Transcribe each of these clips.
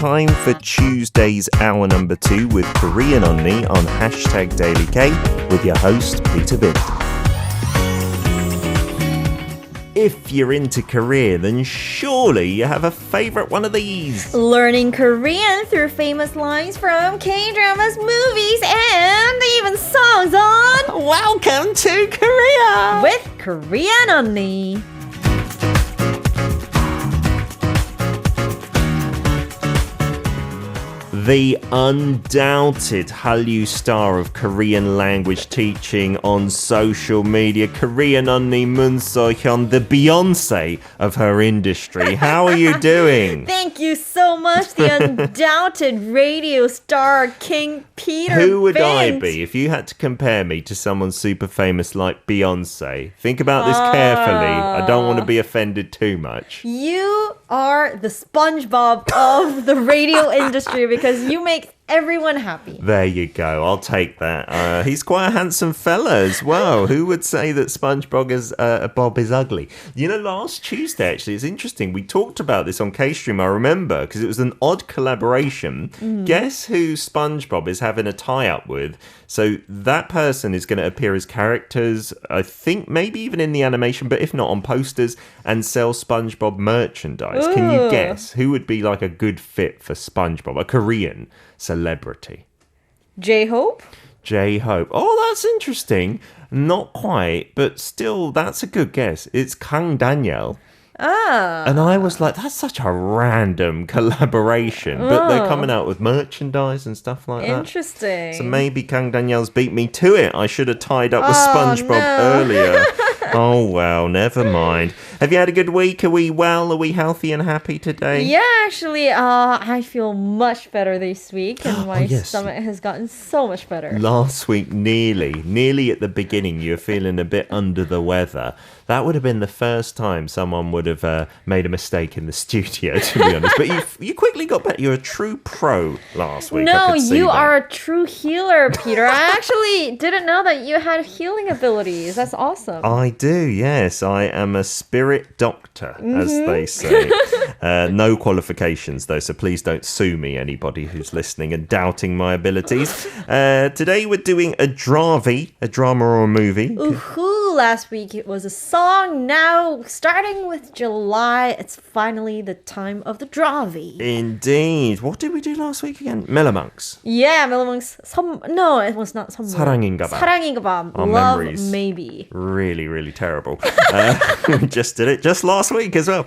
time for Tuesday's hour number 2 with Korean Only on hashtag Daily K with your host, Peter Bin. If you're into Korea, then surely you have a favorite one of these. Learning Korean through famous lines from K-dramas, movies, and even songs on Welcome to Korea! with Korean Only. The undoubted Hallyu star of Korean language teaching on social media, Korean Only Moon So-hyun, the Beyonce of her industry. How are you doing? Thank you so much, the undoubted radio star King Peter Who would I Bint. be if you had to compare me to someone super famous like Beyonce? Think about this carefully. I don't want to be offended too much. You are the SpongeBob of the radio industry because you make everyone happy. There you go. I'll take that. He's quite a handsome fella as well. Who would say that SpongeBob is ugly? You know, last Tuesday, actually, it's interesting. We talked about this on K-Stream, I remember, because it was an odd collaboration. Guess who SpongeBob is having a tie-up with? So that person is going to appear as characters, I think maybe even in the animation, but if not on posters, and sell SpongeBob merchandise. Can you guess who would be like a good fit for SpongeBob? A Korean celebrity. J-Hope? J-Hope. Oh, that's interesting. Not quite, but still, that's a good guess. It's Kang Daniel. And I was like, that's such a random collaboration. But they're coming out with merchandise and stuff like that. Interesting. So maybe Kang Daniel's beat me to it. I should have tied up with SpongeBob earlier. Oh, well, never mind. Have you had a good week? Are we well? Are we healthy and happy today? Yeah, actually, I feel much better this week, and my yes. stomach has gotten so much better. Last week, nearly at the beginning, you were feeling a bit under the weather. That would have been the first time someone would have made a mistake in the studio, to be honest. But you quickly got better. You're a true pro last week. No, I could see you that. are a true healer, Peter. I actually didn't know that you had healing abilities. That's awesome. I do, yes. I am a spirit doctor, as they say. No qualifications, though, so please don't sue me, anybody who's listening and doubting my abilities. Today we're doing a drama or a movie. Ooh, last week it was a song. Now, starting with July, it's finally the time of the Dravi. Indeed. What did we do last week again? Melomonks. Yeah, Melomonks. No, it was not 선물. 사랑인가 봐. 사랑인가 봐. Our Love, memories. maybe. Really, really terrible. We just did it just last week as well.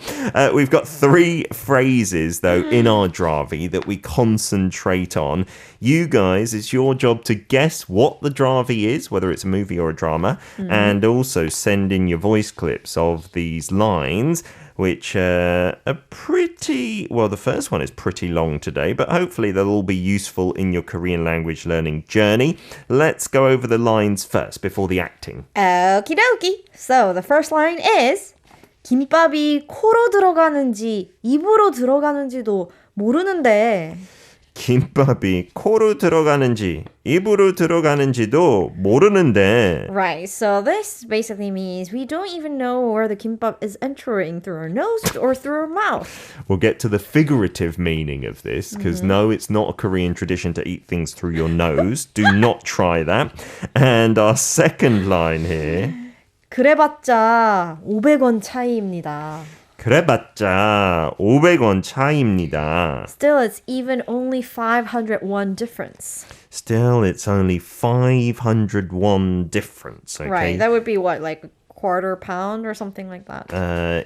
We've got 3 phrases, though, in our Dravi that we concentrate on. You guys, it's your job to guess what the Dravi is, whether it's a movie or a drama, and also send in your voice clips of these lines, which are the first one is pretty long today, but hopefully they'll all be useful in your Korean language learning journey. Let's go over the lines first before the acting. Okie dokie. So the first line is 김밥이 코로 들어가는지 입으로 들어가는지도 모르는데. 김밥이 코로 들어가는지 입으로 들어가는지도 모르는데. Right, so this basically means we don't even know where the kimbap is entering through our nose or through our mouth. We'll get to the figurative meaning of this, because no, it's not a Korean tradition to eat things through your nose. Do not try that. And our second line here. 그래봤자 500원 차이입니다. 그래봤자 500원 차이입니다. Still, it's even only 501 difference. Still, it's only 501 difference. Okay? Right, that would be what, like a quarter pound or something like that?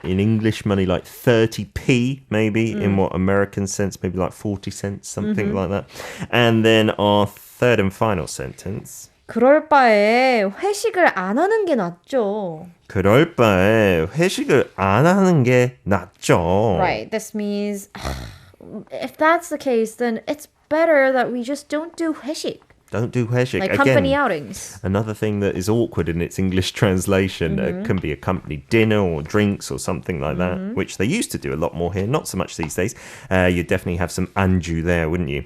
In English money, like 30p, maybe, in what American sense, maybe like 40 cents, something like that. And then our third and final sentence. 그럴 바에 회식을 안 하는 게 낫죠. 그럴 바에 회식을 안 하는 게 낫죠. Right, this means if that's the case, then it's better that we just don't do 회식. Don't do 회식. Like Again, company outings. Another thing that is awkward in its English translation can be a company dinner or drinks or something like that, which they used to do a lot more here, not so much these days. You'd definitely have some anju there, wouldn't you?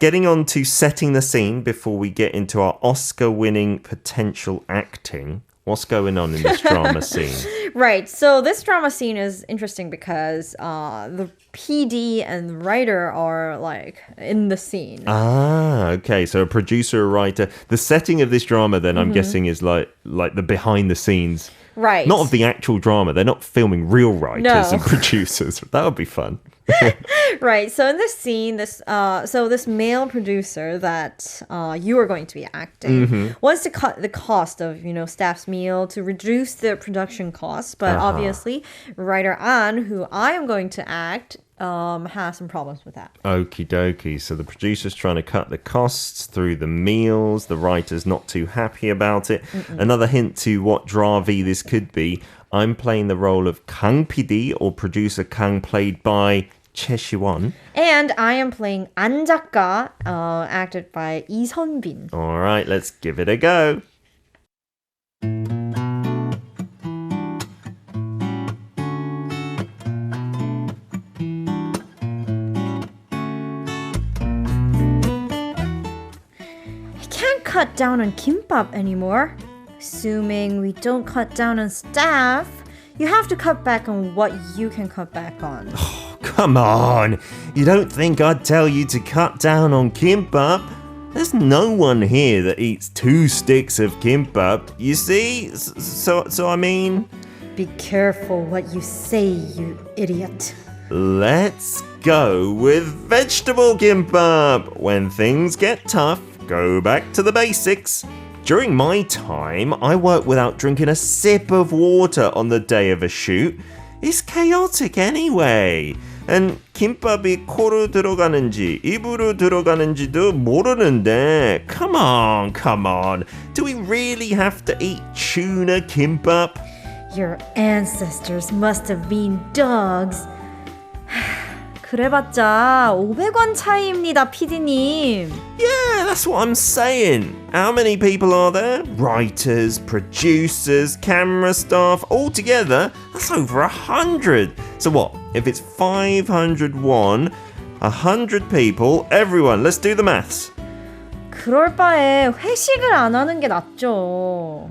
Getting on to setting the scene before we get into our Oscar-winning potential acting. What's going on in this drama scene? Right. So this drama scene is interesting because the PD and the writer are like in the scene. Ah, okay. So a producer, a writer. The setting of this drama, then, I'm guessing, is like the behind the scenes. Right. Not of the actual drama. They're not filming real writers No. and producers. That would be fun. Right. So in this scene, this male producer that you are going to be acting wants to cut the cost of staff's meal to reduce the production costs, but obviously writer An, who I am going to act, has some problems with that. Okie dokie. So the producer's trying to cut the costs through the meals. The writer's not too happy about it. Another hint to what Dravi this could be. I'm playing the role of Kang PD, or producer Kang, played by Choi Si-won. And I am playing An 작가, acted by Lee Sun-bin. All right, let's give it a go. I can't cut down on kimbap anymore. Assuming we don't cut down on staff, you have to cut back on what you can cut back on. Come on. You don't think I'd tell you to cut down on kimbap? There's no one here that eats 2 sticks of kimbap. You see? So I mean... Be careful what you say, you idiot. Let's go with vegetable kimbap. When things get tough, go back to the basics. During my time, I worked without drinking a sip of water on the day of a shoot. It's chaotic anyway. And 김밥이 코로 들어가는지 입으로 들어가는지도 모르는데. Come on. Do we really have to eat tuna kimbap? Your ancestors must have been dogs. 그래봤자 500원 차이입니다, PD님. Yeah, that's what I'm saying. How many people are there? Writers, producers, camera staff, all together, that's over 100. So what? If it's 500 won, 100 people, everyone, let's do the maths. 그럴 바에 회식을 안 하는 게 낫죠.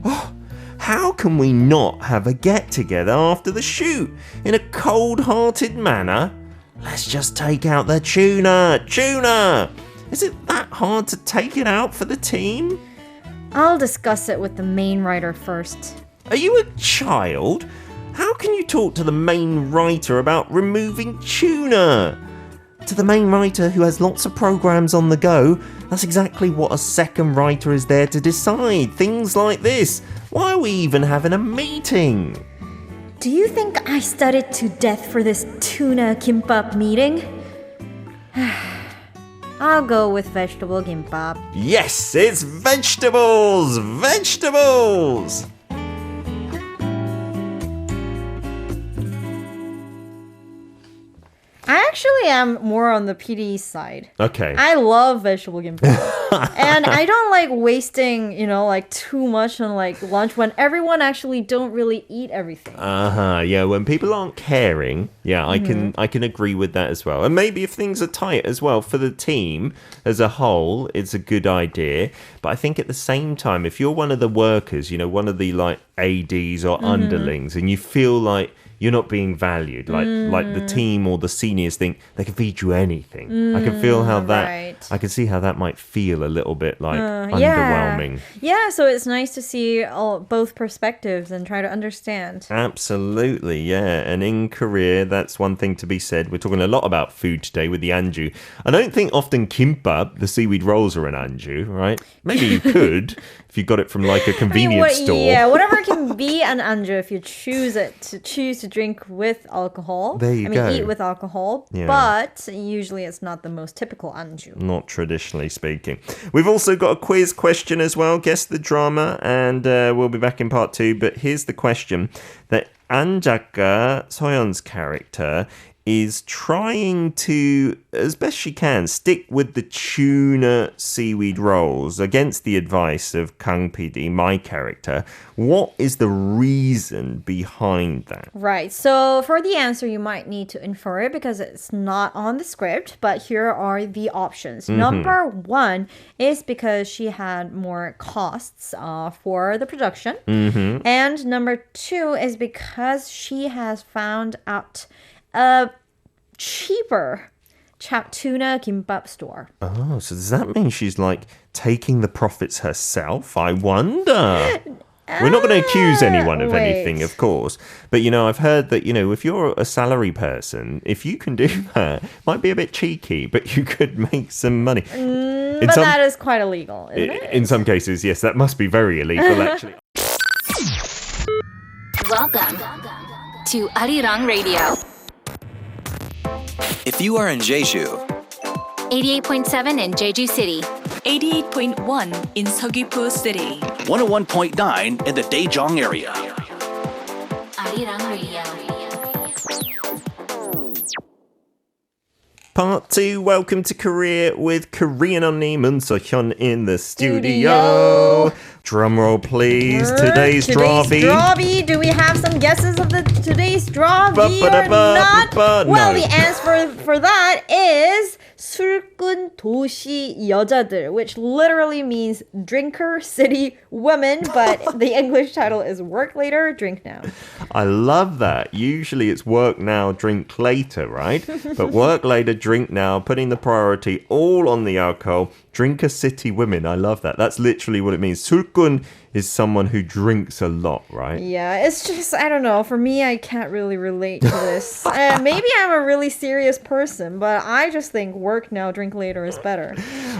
How can we not have a get-together after the shoot in a cold-hearted manner? Let's just take out the tuna. Is it that hard to take it out for the team? I'll discuss it with the main writer first. Are you a child? How can you talk to the main writer about removing tuna? To the main writer who has lots of programs on the go, that's exactly what a second writer is there to decide. Things like this. Why are we even having a meeting? Do you think I studied to death for this tuna kimbap meeting? I'll go with vegetable kimbap. Yes, it's vegetables! Vegetables! I actually am more on the PD side. Okay. I love vegetable kimbap. And I don't like wasting, like too much on like lunch when everyone actually don't really eat everything. Yeah, when people aren't caring, yeah, I can agree with that as well. And maybe if things are tight as well for the team as a whole, it's a good idea. But I think at the same time, if you're one of the workers, one of the like ADs or underlings, and you feel like you're not being valued, like the team or the seniors think they can feed you anything. I can feel how that, right. I can see how that might feel a little bit like underwhelming. Yeah, so it's nice to see both perspectives and try to understand. Absolutely, yeah. And in Korea, that's one thing to be said. We're talking a lot about food today with the anju. I don't think often kimbap, the seaweed rolls, are an anju, right? Maybe you could if you got it from like a convenience store. Yeah, whatever can be an anju if you choose to drink with alcohol. There you go. Eat with alcohol. Yeah. But usually it's not the most typical anju. Not traditionally speaking. We've also got a quiz question as well. Guess the drama, and we'll be back in part 2. But here's the question. That An 작가, Soyeon's character, is trying to, as best she can, stick with the tuna seaweed rolls against the advice of Kang PD, my character. What is the reason behind that? Right. So for the answer, you might need to infer it because it's not on the script, but here are the options. Number one is because she had more costs for the production. And number two is because she has found out a cheaper tuna kimbap store. Oh, so does that mean she's like taking the profits herself? I wonder. We're not going to accuse anyone of anything, of course. But, I've heard that, if you're a salary person, if you can do that, it might be a bit cheeky, but you could make some money. But that is quite illegal, isn't it? In some cases, yes, that must be very illegal, actually. Welcome to Arirang Radio. If you are in Jeju, 88.7 in Jeju City, 88.1 in Seogwipo City, 101.9 in the Daejeong area. Arirang Radio. Part 2, welcome to Korea with Korean 언니 Moon So-hyun in the studio. Drum roll, please. Today's drawbee. Do we have some guesses of today's drawbee or not? Well, the answer for that is 술꾼 도시 여자들, which literally means drinker city women, but the English title is work later, drink now. I love that. Usually it's work now, drink later, right? But work later, drink now, putting the priority all on the alcohol. Drinker city women. I love that. That's literally what it means. 술꾼 is someone who drinks a lot, right? Yeah, it's just, I don't know. For me, I can't really relate to this. Maybe I'm a really serious person, but I just think work now, drink later is better.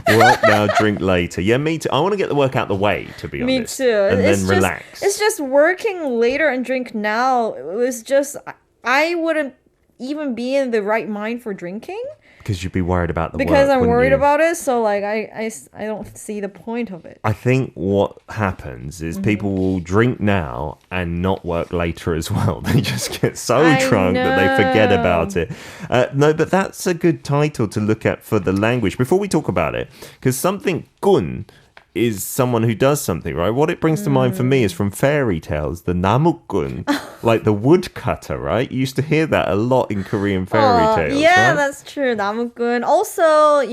Work now, drink later. Yeah, me too. I want to get the work out the way, to be honest. Me too. And then relax. It's just working later and drink now. It was just, I wouldn't even be in the right mind for drinking. Because you'd be worried about the work. Because I'm worried you? about it, so like I don't see the point of it. I think what happens is people will drink now and not work later as well. They just get so drunk that they forget about it. No, but that's a good title to look at for the language. Before we talk about it, because something gun is someone who does something, right? What it brings to mind for me is from fairy tales, the 나무꾼, like the woodcutter, right? You used to hear that a lot in Korean fairy tales. Yeah, right? that's true. 나무꾼. Also,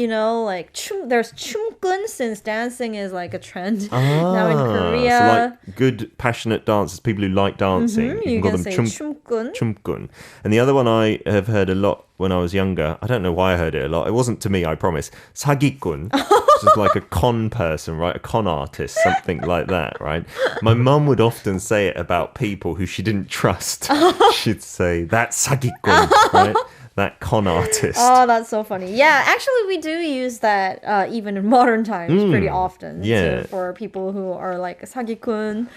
like there's 춤꾼, since dancing is like a trend now in Korea. So like good, passionate dancers, people who like dancing. You can call them say 춤꾼. 춤꾼. And the other one I have heard a lot when I was younger, I don't know why I heard it a lot. It wasn't to me, I promise. 사기꾼, which is like a con person, right? A con artist, something like that, right? My mum would often say it about people who she didn't trust. She'd say, that's 사기꾼, right? That con artist. Oh, that's so funny. Yeah, actually, we do use that even in modern times pretty often. Yeah. For people who are like 사기꾼,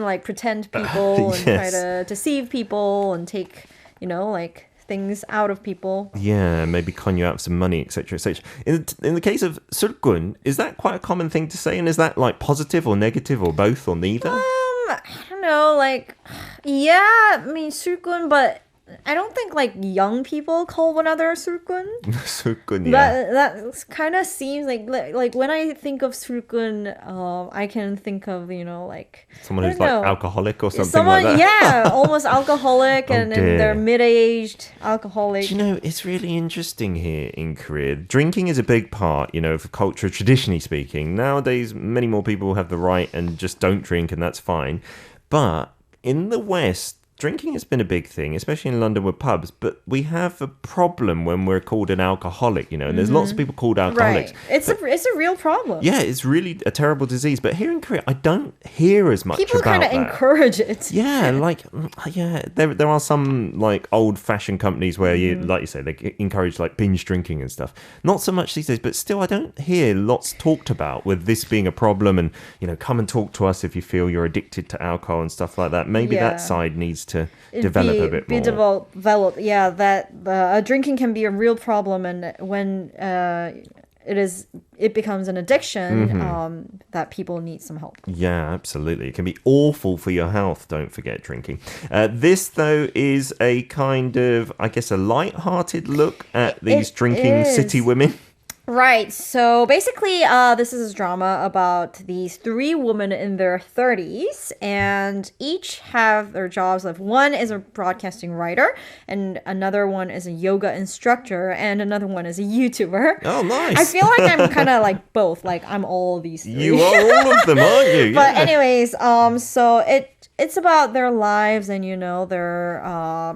like pretend people and Yes. try to deceive people and take, like things out of people. Yeah, maybe con you out of some money, etc., etc. In the case of 술꾼, is that quite a common thing to say? And is that like positive or negative or both or neither? I don't know, like, yeah, I mean, 술꾼, but I don't think like young people call one another 술꾼. 술꾼, yeah. That kind of seems like when I think of 술꾼, I can think of like Someone I who's don't like know. alcoholic or something Someone, like that. yeah, almost alcoholic Oh, and dear. they're mid-aged alcoholic. Do you know, it's really interesting here in Korea. Drinking is a big part, of culture, traditionally speaking. Nowadays, many more people have the right and just don't drink, and that's fine. But in the West, drinking has been a big thing, especially in London with pubs, but we have a problem when we're called an alcoholic, and there's lots of people called alcoholics. Right. It's a real problem. Yeah, it's really a terrible disease. But here in Korea, I don't hear as much People about kind of that. encourage it. Yeah, there are some like old-fashioned companies where you, like you say, they encourage like binge drinking and stuff. Not so much these days, but still, I don't hear lots talked about with this being a problem. And come and talk to us if you feel you're addicted to alcohol and stuff like that. Maybe that side needs to develop a bit more. Develop, yeah. That drinking can be a real problem, and when it is it becomes an addiction that people need some help. Yeah, absolutely. It can be awful for your health, don't forget drinking. This, though, is a kind of, I guess, a light-hearted look at these drinking city women. Right. So basically, this is a drama about these three women in their 30s, and each have their jobs. Of one is a broadcasting writer, and another one is a yoga instructor, and another one is a YouTuber. Oh, nice. I feel like I'm kind of like both. Like I'm all these three. You are all of them, aren't you? But Yeah. anyways, so it's about their lives and, you know, their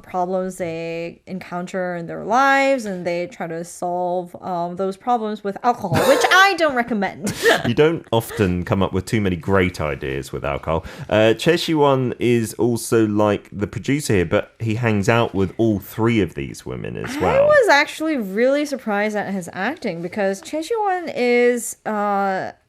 problems they encounter in their lives, and they try to solve those problems with alcohol, which I don't recommend. You don't often come up with too many great ideas with alcohol. Che Siwon is also like the producer here, but he hangs out with all three of these women as I well. was actually really surprised at his acting because Choi Siwon is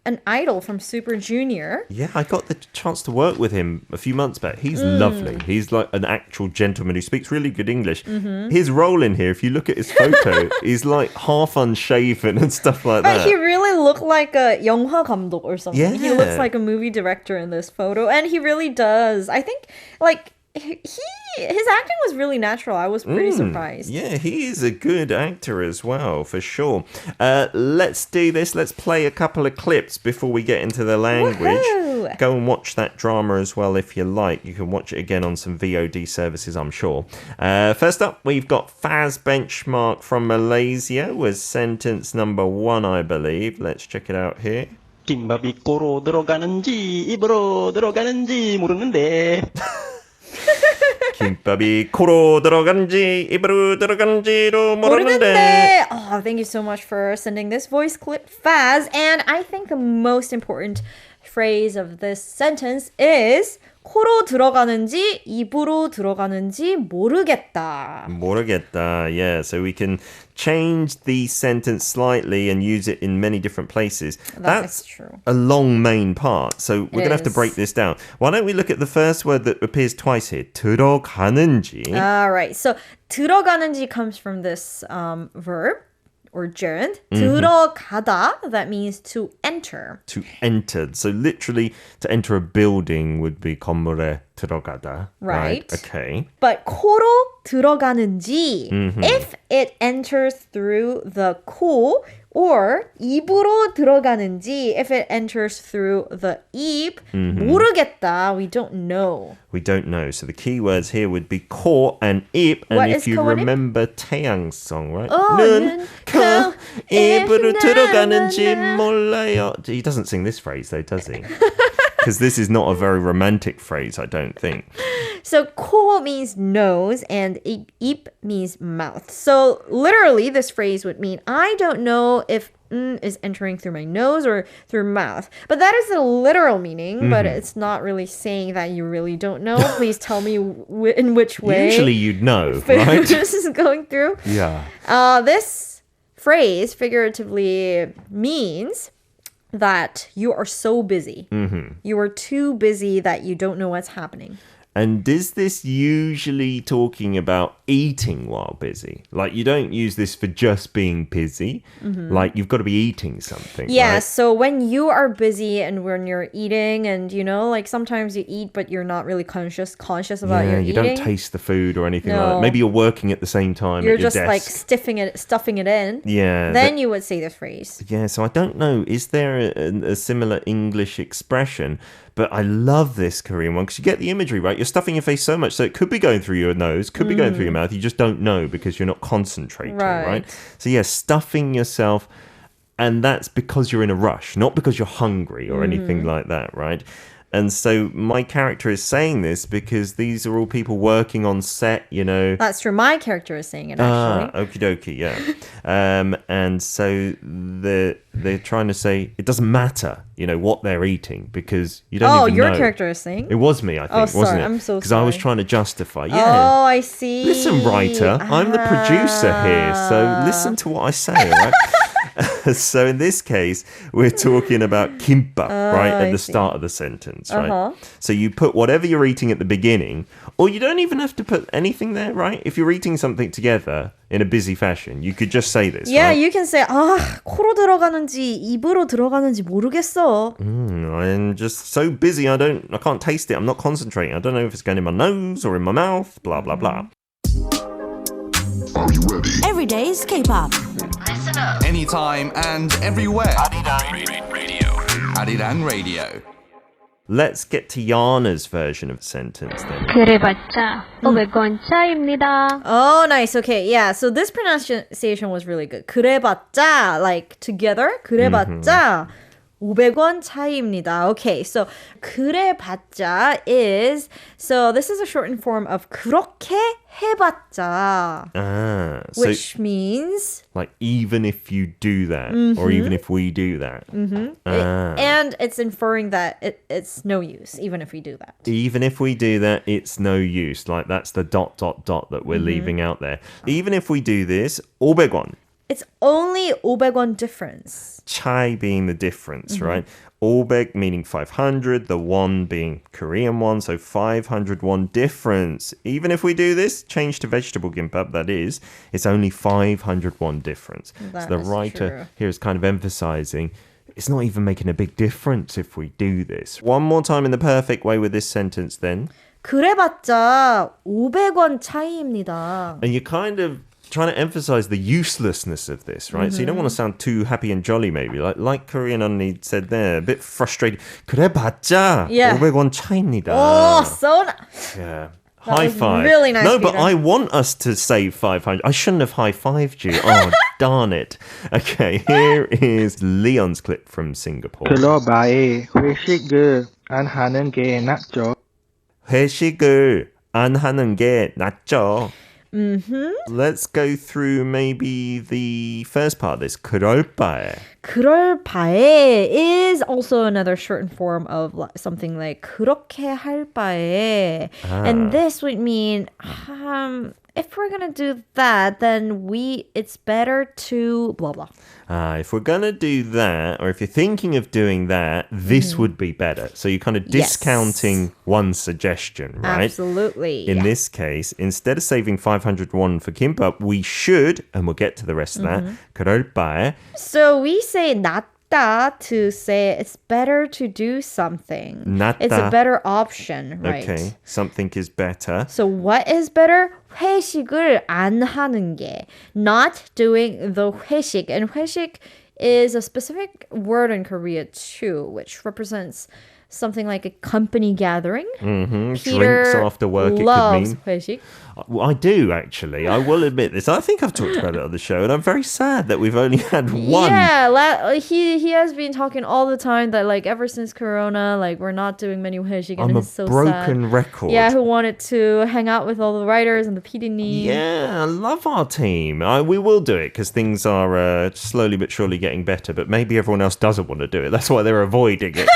an idol from Super Junior. Yeah, I got the chance to work with him a few months back. He's lovely. He's like an actual gentleman who speaks really good English. His role in here, if you look at his photo, is like half unshaven and stuff like But that. he really looked like a 영화 감독 or something. He looks Yeah. like a movie director in this photo, and he really does. I think like his acting was really natural. I was pretty surprised. Yeah, he is a good actor as well, for sure. Let's do this. Let's play a couple of clips before we get into the language. Woohoo! Go and watch that drama as well if you like. You can watch it again on some VOD services, I'm sure. First up, we've got Faz Benchmark from Malaysia was sentence number 1, I believe. Let's check it out here. 김밥이 코로 들어가는지 입으로 들어가는지 모르는데 김밥이 코로 들어가는지 입으로 들어가는지도 모르는데. 모르는데. Oh, thank you so much for sending this voice clip, Faz. And I think the most important phrase of this sentence is 코로 들어가는지 입으로 들어가는지 모르겠다. 모르겠다. Yeah, so we can change the sentence slightly and use it in many different places. That's true. A long main part, so we're going to have to is. break this down. Why don't we look at the first word that appears twice here? 들어가는지. All right. So 들어가는지 comes from this verb or gerund. 들어가다, that means to enter. To enter. So literally, to enter a building would be 건물에 들어가다. Right. Okay. But 코로 들어가는지, if it enters through the 코, or 입으로 들어가는지, if it enters through the 입, 모르겠다, we don't know. We don't know. So the key words here would be 코 and 입. And What if is you 코 and 입? remember 태양's song, right? Oh, 눈, 코, 입으로 입, 들어가는지 나, 나, 나. 몰라요. He doesn't sing this phrase though, does he? Because this is not a very romantic phrase, I don't think. So 코 means nose and 입 means mouth. So literally this phrase would mean I don't know if is entering through my nose or through mouth. But that is the literal meaning, but it's not really saying that you really don't know. Please tell me in which way Usually you'd know, right? this is going through. Yeah. This phrase figuratively means that you are so busy. You are too busy that you don't know what's happening. And is this usually talking about eating while busy? Like you don't use this for just being busy. Like you've got to be eating something. Yeah, right? so when you are busy and when you're eating and, you know, like sometimes you eat but you're not really conscious about Yeah, your you eating. don't taste the food or anything like that. No. Maybe you're working at the same time You're at your just like desk. stuffing it in. Yeah. Then you would say the phrase. Yeah, so I don't know. Is there a similar English expression? But I love this Korean one because you get the imagery, right? You're stuffing your face so much, so it could be going through your nose, could be going through your mouth. You just don't know because you're not concentrating, right? Right. So yeah, stuffing yourself, and that's because you're in a rush, not because you're hungry or anything like that, right? And so my character is saying this because these are all people working on set, you know. That's true. My character is saying it actually. Okie dokie, yeah. And so they're trying to say it doesn't matter, you know, what they're eating because you don't even your know. character is saying? It was me, I think, sorry, wasn't it? I'm so Because I was sorry. trying to justify. Oh, Yeah. I see. Listen, writer, I'm the producer here, so listen to what I say, all right? So in this case, we're talking about kimbap, right? At the start of the sentence, right? So you put whatever you're eating at the beginning, or you don't even have to put anything there, right? If you're eating something together in a busy fashion, you could just say this, Yeah, right? you can say, 코로 들어가는지 입으로 들어가는지 모르겠어. I'm just so busy, I can't taste it. I'm not concentrating. I don't know if it's going in my nose or in my mouth, blah, blah, blah. Are you ready? Every day's K-pop. Anytime and everywhere. Arirang Radio. Let's get to Yana's version of the sentence then. 그래봤자 500원 차이입니다. Oh, nice. Okay, yeah. So this pronunciation was really good. 그래봤자, like together. 그래봤자 500원 차이입니다. Okay, so 그래봤자 is, so this is a shortened form of 그렇게 해봤자, So which means like even if you do that, or even if we do that. and it's inferring that it's no use, even if we do that. Even if we do that, it's no use. Like that's the ... that we're leaving out there. Even if we do this, 500원. It's only 500원 difference. 차이 being the difference, right? 500 meaning 500, the won being Korean won, so 500 won difference. Even if we do this, change to vegetable kimbap, that is, it's only 500 won difference. That so the is writer true. here is kind of emphasizing it's not even making a big difference if we do this. One more time in the perfect way with this sentence then. 그래봤자 500원 차이입니다. And you're kind of trying to emphasize the uselessness of this, right? So you don't want to sound too happy and jolly, maybe. Like Korean Only said there, a bit frustrated. 그래봤자 Yeah. 500원 차이입니다. Oh, so nice. Yeah. That High was five. really nice, No, but Peter. I want us to say 500. I shouldn't have high-fived you. Oh, darn it. Okay, here is Leon's clip from Singapore. 글로벌 회식을 안 하는 게 낫죠. 회식을 안 하는 게 낫죠. Let's go through maybe the first part of this. 그럴 바에. 그럴 바에 is also another shortened form of something like 그렇게 할 바에. And this would mean if we're going to do that, then it's better to blah blah. If we're going to do that, or if you're thinking of doing that, this would be better. So you're kind of discounting one suggestion, right? Absolutely. In this case, instead of saving 500 won for kimbap, we should, and we'll get to the rest of that, 그럴 바에. So we say 낫다 to say it's better to do something. 낫다. It's a better option, right? Okay, something is better. So what is better? 회식을 안 하는 게. Not doing the 회식. And 회식 is a specific word in Korea too, which represents something like a company gathering. Peter Drinks after work, loves it could mean. 회식. Well, I do, actually. I will admit this. I think I've talked about it on the show, and I'm very sad that we've only had one. Yeah, he has been talking all the time that like ever since Corona, like we're not doing many 회식, and I'm a it's so broken sad. record. Yeah, who wanted to hang out with all the writers and the PD님. Yeah, I love our team. We will do it because things are slowly but surely getting better, but maybe everyone else doesn't want to do it. That's why they're avoiding it.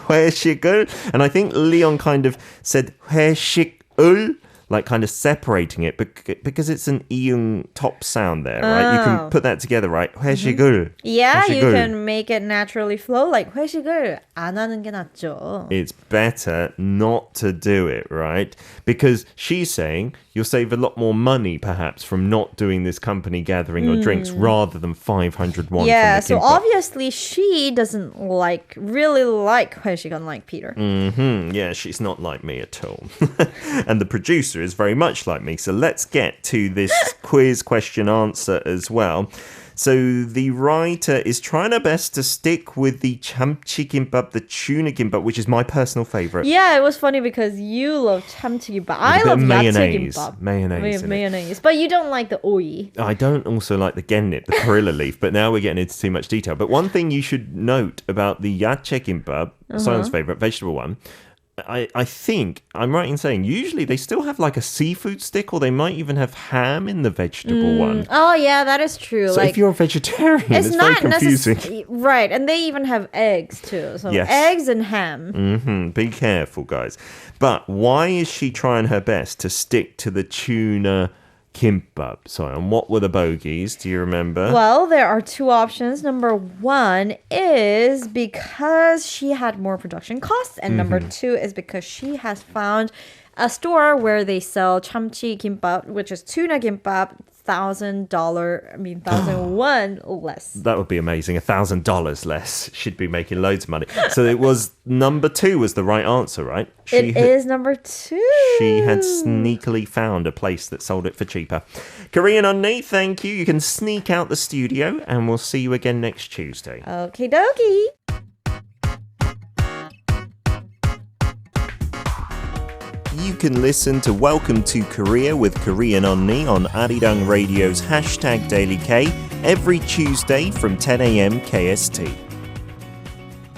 회식을, and I think Leon kind of said 회식을, like kind of separating it because it's an iung top sound there, right? You can put that together, right? 회식을. Yeah, you 회식을. can make it naturally flow like 회식을 안 하는 게 낫죠. It's better not to do it, right? Because she's saying you'll save a lot more money, perhaps, from not doing this company gathering or drinks rather than 500 won. Yeah, from the so kimbap. obviously she doesn't really like 회식, unlike Peter. Yeah, she's not like me at all. And the producer is very much like me. So let's get to this quiz question answer as well. So the writer is trying her best to stick with the 참치 kimbap, the tuna kimbap, which is my personal favorite. Yeah, it was funny because you love 참치김밥. I bit love of mayonnaise. 야채김밥. Mayonnaise in it. Mayonnaise. But you don't like the oyi. I don't also like the gennip, the perilla leaf, but now we're getting into too much detail. But one thing you should note about the yache kimbap, Sion's favorite vegetable one, I think I'm right in saying usually they still have like a seafood stick, or they might even have ham in the vegetable one. Oh yeah, that is true. So like if you're a vegetarian, it's very not confusing. Right, and they even have eggs too. So Yes. eggs and ham. Be careful, guys. But why is she trying her best to stick to the tuna kimbap. Sorry, and what were the bogeys? Do you remember? Well, there are two options. Number one is because she had more production costs, and number two is because she has found a store where they sell 참치 kimbap, which is tuna kimbap, $1,000 less. That would be amazing. $1,000 less. She'd be making loads of money. So it was number two was the right answer, right? It is number two. She had sneakily found a place that sold it for cheaper. Korean Onni, thank you. You can sneak out the studio and we'll see you again next Tuesday. Okie dokie. You can listen to Welcome to Korea with Korean Onni on Arirang Radio's #DailyK every Tuesday from 10 a.m. KST.